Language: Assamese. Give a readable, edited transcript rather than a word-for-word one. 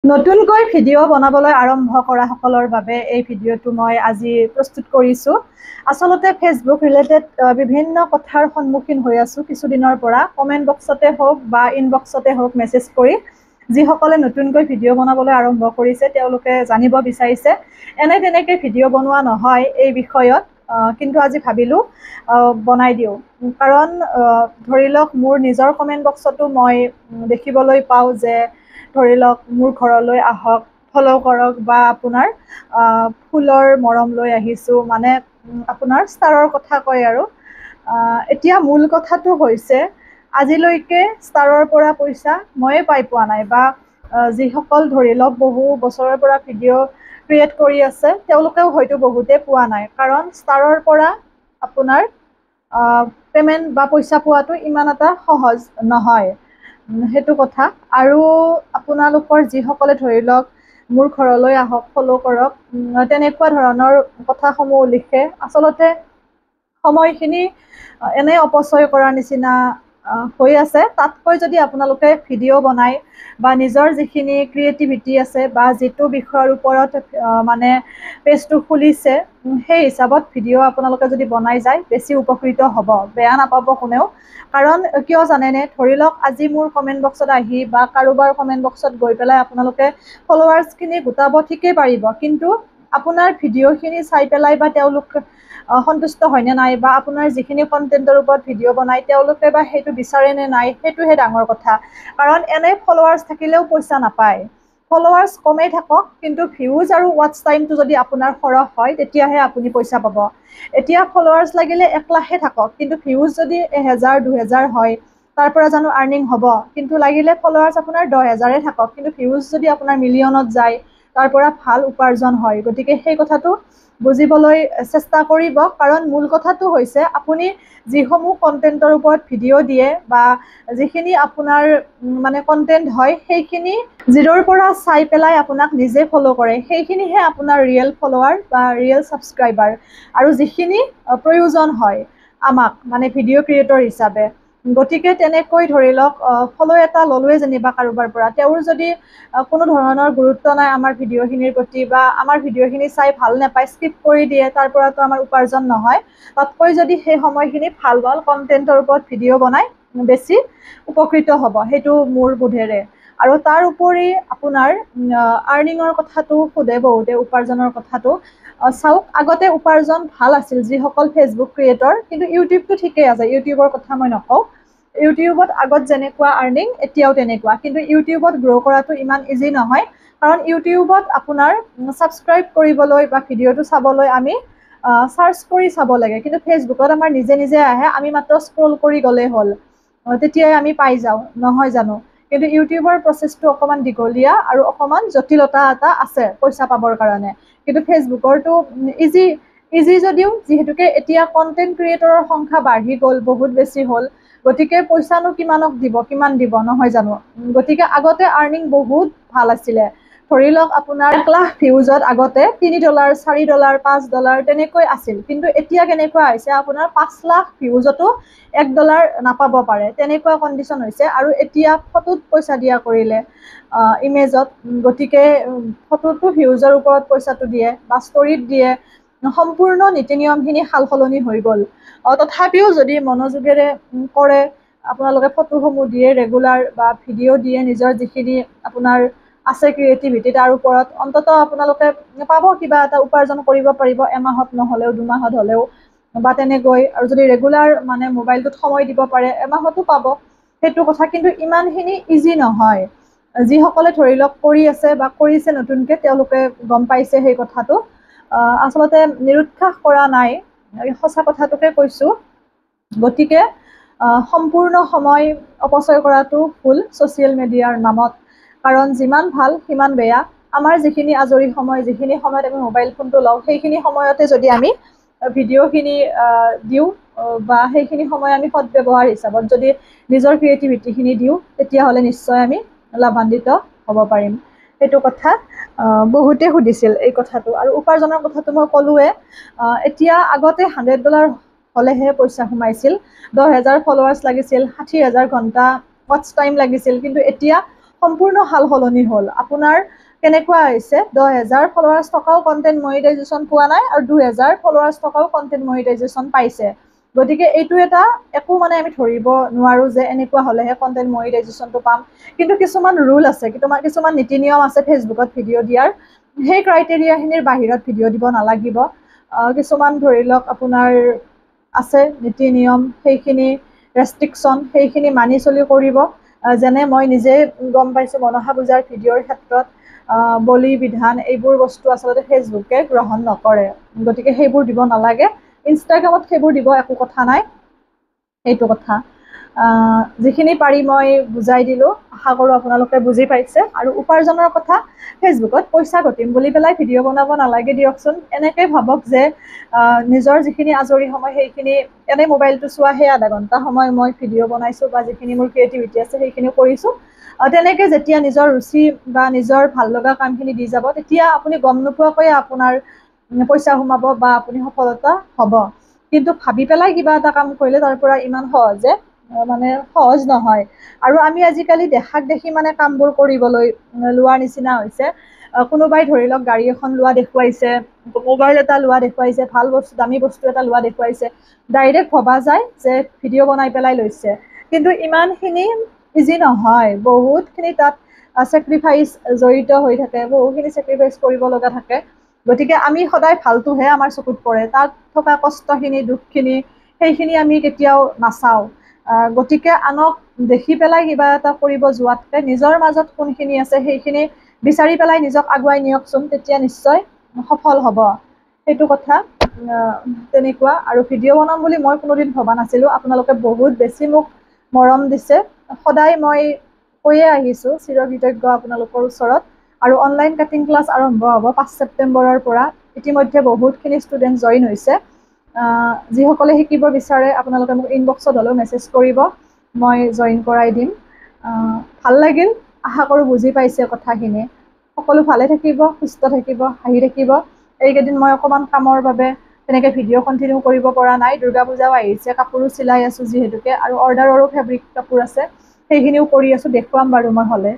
নতুনকৈ ভিডিঅ' বনাবলৈ আৰম্ভ কৰা সকলৰ বাবে এই ভিডিঅ'টো মই আজি প্ৰস্তুত কৰিছোঁ। আচলতে ফেচবুক ৰিলেটেড বিভিন্ন কথাৰ সন্মুখীন হৈ আছোঁ কিছুদিনৰ পৰা। কমেণ্ট বক্সতে হওক বা ইনবক্সতে হওক মেছেজ কৰি যিসকলে নতুনকৈ ভিডিঅ' বনাবলৈ আৰম্ভ কৰিছে তেওঁলোকে জানিব বিচাৰিছে। তেনেকৈ ভিডিঅ' বনোৱা নহয় এই বিষয়ত, কিন্তু আজি ভাবিলোঁ বনাই দিওঁ। কাৰণ ধৰি লওক মোৰ নিজৰ কমেণ্ট বক্সতো মই দেখিবলৈ পাওঁ যে ধৰি লওক মোৰ ঘৰলৈ আহক, ফ'ল' কৰক বা আপোনাৰ ফুলৰ মৰম লৈ আহিছোঁ, মানে আপোনাৰ ষ্টাৰৰ কথা কয় আৰু। এতিয়া মূল কথাটো হৈছে আজিলৈকে ষ্টাৰৰ পৰা পইচা ময়ে পাই পোৱা নাই, বা যিসকল ধৰি লওক বহু বছৰৰ পৰা ভিডিঅ' ক্ৰিয়েট কৰি আছে তেওঁলোকেও হয়তো বহুতে পোৱা নাই। কাৰণ ষ্টাৰৰ পৰা আপোনাৰ পে'মেণ্ট বা পইচা পোৱাটো ইমান এটা সহজ নহয়, সেইটো কথা। আৰু আপোনালোকৰ যিসকলে ধৰি লওক মোৰ ঘৰলৈ আহক, ফ'ল' কৰক, তেনেকুৱা ধৰণৰ কথাসমূহ লিখে, আচলতে সময়খিনি এনে অপচয় কৰাৰ নিচিনা হৈ আছে। তাতকৈ যদি আপোনালোকে ভিডিঅ' বনাই বা নিজৰ যিখিনি ক্ৰিয়েটিভিটি আছে বা যিটো বিষয়ৰ ওপৰত মানে পেজটো খুলিছে সেই হিচাপত ভিডিঅ' আপোনালোকে যদি বনাই যায় বেছি উপকৃত হ'ব, বেয়া নাপাব কোনেও। কাৰণ কিয় জানেনে, ধৰি লওক আজি মোৰ কমেণ্ট বক্সত আহি বা কাৰোবাৰ কমেণ্ট বক্সত গৈ পেলাই আপোনালোকে ফলোৱাৰ্ছখিনি গোটাব ঠিকেই পাৰিব, কিন্তু আপোনাৰ ভিডিঅ'খিনি চাই পেলাই বা তেওঁলোক সন্তুষ্ট হয়নে নাই, বা আপোনাৰ যিখিনি কণ্টেণ্টৰ ওপৰত ভিডিঅ' বনাই তেওঁলোকে বা সেইটো বিচাৰে নে নাই, সেইটোহে ডাঙৰ কথা। কাৰণ এনে ফলোৱাৰ্ছ থাকিলেও পইচা নাপায়। ফলোৱাৰ্ছ কমেই থাকক, কিন্তু ভিউজ আৰু ৱাটচ টাইমটো যদি আপোনাৰ সৰহ হয় তেতিয়াহে আপুনি পইচা পাব। এতিয়া ফলোৱাৰ্ছ লাগিলে 1 লাখে থাকক, কিন্তু ভিউজ যদি 1000, 2000 হয় তাৰ পৰা জানো আৰ্নিং হ'ব? কিন্তু লাগিলে ফলোৱাৰ্ছ আপোনাৰ 10,000 থাকক, কিন্তু ভিউজ যদি আপোনাৰ মিলিয়নত যায় তাৰ পৰা ভাল উপাৰ্জন হয়। গতিকে সেই কথাটো বুজিবলৈ চেষ্টা কৰিব। কাৰণ মূল কথাটো হৈছে আপুনি যিসমূহ কণ্টেণ্টৰ ওপৰত ভিডিঅ' দিয়ে বা যিখিনি আপোনাৰ মানে কণ্টেণ্ট হয় সেইখিনি জিৰ'ৰ পৰা চাই পেলাই আপোনাক নিজে ফ'ল' কৰে, সেইখিনিহে আপোনাৰ ৰিয়েল ফলোৱাৰ বা ৰিয়েল ছাবস্ক্ৰাইবাৰ। আৰু যিখিনি প্ৰয়োজন হয় আমাক মানে ভিডিঅ' ক্ৰিয়েটৰ হিচাপে, গতিকে তেনেকৈ ধৰি লওক ফ'ল' এটা ল'লোৱে যেনিবা কাৰোবাৰ পৰা, তেওঁৰ যদি কোনো ধৰণৰ গুৰুত্ব নাই আমাৰ ভিডিঅ'খিনিৰ প্ৰতি বা আমাৰ ভিডিঅ'খিনি চাই ভাল নাপায়, স্কিপ কৰি দিয়ে, তাৰ পৰাতো আমাৰ উপাৰ্জন নহয়। তাতকৈ যদি সেই সময়খিনি ভাল ভাল কণ্টেণ্টৰ ওপৰত ভিডিঅ' বনাই বেছি উপকৃত হ'ব, সেইটো মোৰ বোধেৰে। আৰু তাৰ উপৰি আপোনাৰ আৰ্নিঙৰ কথাটো সোধে বহুতে, উপাৰ্জনৰ কথাটো। চাওক, আগতে উপাৰ্জন ভাল আছিল যিসকল ফেচবুক ক্ৰিয়েটৰ, কিন্তু ইউটিউবটো ঠিকেই আছে, ইউটিউবৰ কথা মই নকওঁ। ইউটিউবত আগত যেনেকুৱা আৰ্নিং এতিয়াও তেনেকুৱা, কিন্তু ইউটিউবত গ্ৰ' কৰাটো ইমান ইজি নহয়। কাৰণ ইউটিউবত আপোনাৰ ছাবস্ক্ৰাইব কৰিবলৈ বা ভিডিঅ'টো চাবলৈ আমি চাৰ্চ কৰি চাব লাগে, কিন্তু ফেচবুকত আমাৰ নিজে নিজে আহে, আমি মাত্ৰ স্ক্ৰল কৰি গ'লেই হ'ল, তেতিয়াই আমি পাই যাওঁ, নহয় জানো? কিন্তু ইউটিউবৰ প্ৰচেছটো অকণমান দীঘলীয়া আৰু অকণমান জটিলতা এটা আছে পইচা পাবৰ কাৰণে। কিন্তু ফেচবুকৰটো ইজি যদিও, যিহেতুকে এতিয়া কণ্টেণ্ট ক্ৰিয়েটৰৰ সংখ্যা বাঢ়ি গ'ল, বহুত বেছি হ'ল, গতিকে পইচানো কিমান দিব, নহয় জানো? গতিকে আগতে আৰ্নিং বহুত ভাল আছিলে। ধৰি লওক আপোনাৰ 1 লাখ ভিউজত আগতে $3, $4, $5 তেনেকৈ আছিল, কিন্তু এতিয়া কেনেকুৱা হৈছে আপোনাৰ 5 লাখ ভিউজতো $1 নাপাব পাৰে, তেনেকুৱা কণ্ডিশ্যন হৈছে। আৰু এতিয়া ফটোত পইচা দিয়া কৰিলে, ইমেজত, গতিকে ফটোটো ভিউজৰ ওপৰত পইচাটো দিয়ে বা ষ্টৰিত দিয়ে, সম্পূৰ্ণ নীতি নিয়মখিনি সাল সলনি হৈ গ'ল। তথাপিও যদি মনোযোগেৰে কৰে, আপোনালোকে ফটোসমূহ দিয়ে ৰেগুলাৰ বা ভিডিঅ' দিয়ে, নিজৰ যিখিনি আপোনাৰ আছে ক্ৰিয়েটিভিটি তাৰ ওপৰত, অন্ততঃ আপোনালোকে পাব, কিবা এটা উপাৰ্জন কৰিব পাৰিব, এমাহত নহ'লেও 2 মাহত হ'লেও বা তেনেকৈ। আৰু যদি ৰেগুলাৰ মানে মোবাইলটোত সময় দিব পাৰে এমাহতো পাব, সেইটো কথা। কিন্তু ইমানখিনি ইজি নহয়। যিসকলে ধৰি লওক কৰি আছে বা কৰিছে নতুনকৈ, তেওঁলোকে গম পাইছে সেই কথাটো। আচলতে নিৰুৎসাহ কৰা নাই, সঁচা কথাটোকে কৈছোঁ। গতিকে সম্পূৰ্ণ সময় অপচয় কৰাটো ভুল ছ'চিয়েল মিডিয়াৰ নামত। কাৰণ যিমান ভাল সিমান বেয়া। আমাৰ যিখিনি আজৰি সময়, যিখিনি সময়ত আমি মোবাইল ফোনটো লওঁ, সেইখিনি সময়তে যদি আমি ভিডিঅ'খিনি দিওঁ বা সেইখিনি সময় আমি সদব্যৱহাৰ হিচাপত যদি নিজৰ ক্ৰিয়েটিভিটিখিনি দিওঁ, তেতিয়াহ'লে নিশ্চয় আমি লাভান্বিত হ'ব পাৰিম। সেইটো কথা বহুতে সুধিছিল এই কথাটো। আৰু উপাৰ্জনৰ কথাটো মই ক'লোৱে। এতিয়া আগতে $100 হ'লেহে পইচা সোমাইছিল, 10,000 ফলোৱাৰ্ছ লাগিছিল, 60,000 ঘণ্টা ৱাটচ টাইম লাগিছিল, কিন্তু এতিয়া সম্পূৰ্ণ হাল সলনি হ'ল। আপোনাৰ কেনেকুৱা হৈছে 10,000 ফলোৱাৰ্ছ থকাও কণ্টেণ্ট মনিটাইজেশ্যন পোৱা নাই আৰু 2,000 ফলোৱাৰ্ছ থকাও কণ্টেণ্ট মনিটাইজেশ্যন পাইছে। গতিকে এইটো এটা একো মানে আমি ধৰিব নোৱাৰোঁ যে এনেকুৱা হ'লেহে কণ্টেণ্ট মনিটাইজেশ্যনটো পাম। কিন্তু কিছুমান ৰুল আছে, কিছুমান নীতি নিয়ম আছে ফেচবুকত ভিডিঅ' দিয়াৰ। সেই ক্ৰাইটেৰিয়াখিনিৰ বাহিৰত ভিডিঅ' দিব নালাগিব। কিছুমান ধৰি লওক আপোনাৰ আছে নীতি নিয়ম, সেইখিনি ৰেষ্ট্ৰিকশ্যন, সেইখিনি মানি চলি কৰিব। যেনে মই নিজে গম পাইছোঁ মনসা পূজাৰ ভিডিঅ'ৰ ক্ষেত্ৰত বলি বিধান এইবোৰ বস্তু আচলতে ফেচবুকে গ্ৰহণ নকৰে। গতিকে সেইবোৰ দিব নালাগে। ইনষ্টাগ্ৰামত সেইবোৰ দিব একো কথা নাই, সেইটো কথা। যিখিনি পাৰি মই বুজাই দিলোঁ, আশা কৰোঁ আপোনালোকে বুজি পাইছে। আৰু উপাৰ্জনৰ কথা, ফেচবুকত পইচা ঘটিম বুলি পেলাই ভিডিঅ' বনাব নালাগে দিয়কচোন। এনেকৈ ভাবক যে নিজৰ যিখিনি আজৰি সময় সেইখিনি এনেই মোবাইলটো চোৱা সেই আধা ঘণ্টা সময় মই ভিডিঅ' বনাইছোঁ বা যিখিনি মোৰ ক্ৰিয়েটিভিটি আছে সেইখিনি কৰিছোঁ। তেনেকৈ যেতিয়া নিজৰ ৰুচি বা নিজৰ ভাল লগা কামখিনি দি যাব, তেতিয়া আপুনি গম নোপোৱাকৈয়ে আপোনাৰ পইচা সোমাব বা আপুনি সফলতা হ'ব। কিন্তু ভাবি পেলাই কিবা এটা কাম কৰিলে তাৰ পৰা ইমান সহজে মানে সহজ নহয়। আৰু আমি আজিকালি দেখাক দেখি মানে কামবোৰ কৰিবলৈ লোৱাৰ নিচিনা হৈছে। কোনোবাই ধৰি লওক গাড়ী এখন লোৱা দেখুৱাইছে, মোবাইল এটা লোৱা দেখুৱাইছে, ভাল বস্তু দামী বস্তু এটা লোৱা দেখুৱাইছে, ডাইৰেক্ট ভবা যায় যে ভিডিঅ' বনাই পেলাই লৈছে। কিন্তু ইমানখিনি ইজি নহয়, বহুতখিনি তাত ছেক্ৰিফাইচ জড়িত হৈ থাকে, বহুখিনি ছেক্ৰিফাইচ কৰিব লগা থাকে। গতিকে আমি সদায় ভালটোহে আমাৰ চকুত পৰে, তাত থকা কষ্টখিনি দুখখিনি সেইখিনি আমি কেতিয়াও নাচাওঁ। গতিকে আনক দেখি পেলাই কিবা এটা কৰিব যোৱাতকৈ নিজৰ মাজত কোনখিনি আছে সেইখিনি বিচাৰি পেলাই নিজক আগুৱাই নিয়কচোন, তেতিয়া নিশ্চয় সফল হ'ব। সেইটো কথা তেনেকুৱা। আৰু ভিডিঅ' বনাম বুলি মই কোনোদিন ভবা নাছিলোঁ। আপোনালোকে বহুত বেছি মোক মৰম দিছে, সদায় মই কৈয়ে আহিছোঁ, চিৰকৃতজ্ঞ আপোনালোকৰ ওচৰত। আৰু অনলাইন কাটিং ক্লাছ আৰম্ভ হ'ব 5 ছেপ্টেম্বৰৰ পৰা। ইতিমধ্যে বহুতখিনি ষ্টুডেণ্ট জইন হৈছে। যিসকলে শিকিব বিচাৰে আপোনালোকে মোক ইনবক্সত হ'লেও মেছেজ কৰিব, মই জইন কৰাই দিম। ভাল লাগিল, আশা কৰোঁ বুজি পাইছে কথাখিনি। সকলো ভালে থাকিব, সুস্থ থাকিব, হাঁহি থাকিব। এইকেইদিন মই অকণমান কামৰ বাবে তেনেকৈ ভিডিঅ' কণ্টিনিউ কৰিব পৰা নাই। দুৰ্গা পূজাও আহিছে, কাপোৰো চিলাই আছোঁ যিহেতুকে, আৰু অৰ্ডাৰৰো ফেব্ৰিক কাপোৰ আছে, সেইখিনিও কৰি আছোঁ। দেখুৱাম বাৰু মই হ'লে।